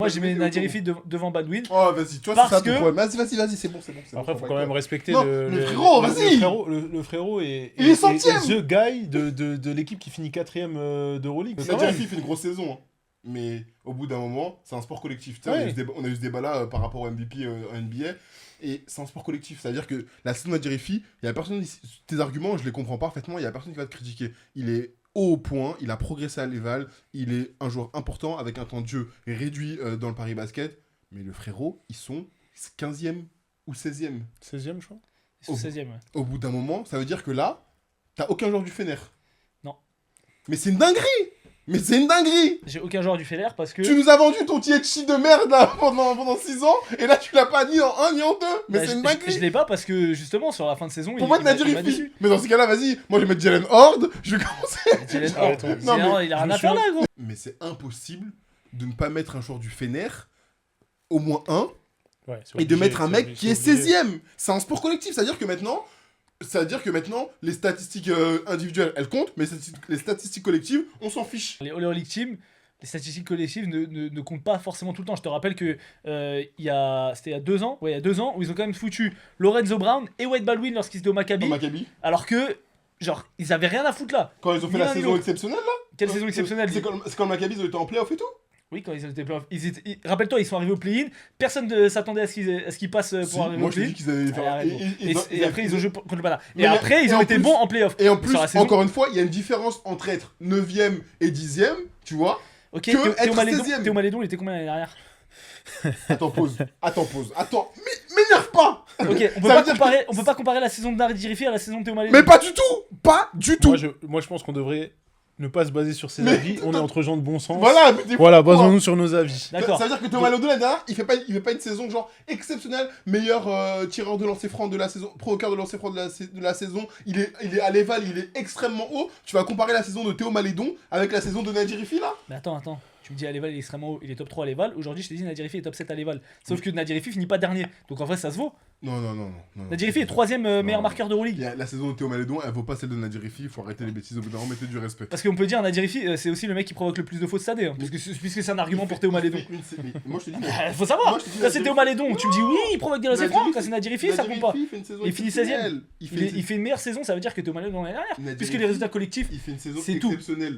Moi, j'ai mis Nadirifi devant Baldwin. Oh, vas-y, toi, c'est ça ton problème. Vas-y, c'est bon. Après, faut quand même respecter le frérot, vas-y. Le frérot est il est centième. the guy de l'équipe qui finit 4ème d'Euroleague. Nadirifi fait une grosse saison, hein. Mais au bout d'un moment, c'est un sport collectif. On a eu ce débat-là par rapport au MVP en NBA. Et c'est un sport collectif. C'est-à-dire que la saison de Nadirifi, il y a personne. Tes arguments, je les comprends parfaitement. Il y a personne qui va te critiquer. Il est haut au point, il a progressé à l'éval, il est un joueur important avec un temps de jeu réduit dans le Paris Basket, mais le frérot, ils sont 15e ou 16e. 16e, je crois. Ils sont 16e, ouais. Au bout d'un moment, ça veut dire que là, t'as aucun joueur du Fener. Non. Mais c'est une dinguerie. J'ai aucun joueur du Fener parce que... Tu nous as vendu ton Tietchi de merde là pendant 6 ans, et là tu l'as pas ni en 1 ni en 2. Mais c'est une dinguerie. Je l'ai pas parce que justement, sur la fin de saison, pour moi, Nadirifi. Mais dans ce cas-là, vas-y, moi je vais mettre Jalen Horde, je vais commencer. Jalen Horde, non, il a rien à faire là, gros. Mais c'est impossible de ne pas mettre un joueur du Fener, au moins un, et de mettre un mec qui est 16e. C'est un sport collectif, c'est-à-dire que maintenant, les statistiques individuelles, elles comptent, mais les statistiques collectives, on s'en fiche. Les Euroleague Team, les statistiques collectives ne comptent pas forcément tout le temps. Je te rappelle que c'était il y a 2 ans, où ils ont quand même foutu Lorenzo Brown et Wade Baldwin lorsqu'ils étaient au Maccabi. Alors que, genre, ils avaient rien à foutre là. Quand ils ont fait la saison exceptionnelle là. Quelle saison exceptionnelle? C'est quand le Maccabi ils étaient en playoff et tout. Oui, quand ils étaient playoff. Rappelle-toi, ils sont arrivés au play-in. Personne ne s'attendait à ce qu'ils passent pour arriver au play-in. Moi, je te dis qu'ils avaient... Et après, ils ont joué contre le Pana. Et après, ils ont été bons en playoff. Et en plus, encore une fois, il y a une différence entre être 9e et 10e, tu vois. Ok, que être 16e. Théo Malédon, il était combien l'année dernière? Attends, pause. M'énerve pas. Ok, on peut pas comparer la saison de Nadirifi à la saison de Théo Malédon. Mais pas du tout. Moi, je pense qu'on devrait ne pas se baser sur ses avis. On est entre gens de bon sens. Voilà, basons-nous sur nos avis. D'accord. Ça veut dire que Théo Malédon, l'année dernière, il fait pas une saison genre exceptionnelle, meilleur tireur de lancer franc de la saison, provoqueur de lancer franc de la saison. Il est à l'éval, il est extrêmement haut. Tu vas comparer la saison de Théo Malédon avec la saison de Nadirifi là? Mais attends. Tu me dis à l'éval, il est extrêmement haut, il est top 3 à l'éval. Aujourd'hui, je te dis Nadirifi est top 7 à l'éval. Sauf que Nadirifi finit pas dernier. Donc en vrai, ça se vaut. Non. Nadirifi est 3ème meilleur marqueur d'Euroleague. La saison de Théo Malédon, elle vaut pas celle de Nadirifi. Il faut arrêter les bêtises au bout d'un moment, mettez du respect. Parce qu'on peut dire Nadirifi, c'est aussi le mec qui provoque le plus de fautes cette année. Hein, puisque c'est un argument pour Théo Malédon. Moi, je te dis. Faut savoir. Quand c'est Théo Malédon, tu me dis oui, il provoque des lancers francs. Quand c'est Nadirifi, ça compte pas. Il finit 16ème. Il fait une meilleure saison, ça veut dire que Théo Malédon l'année dernière. Puisque les résultats collectifs, il fait une saison c'est tout. exceptionnelle.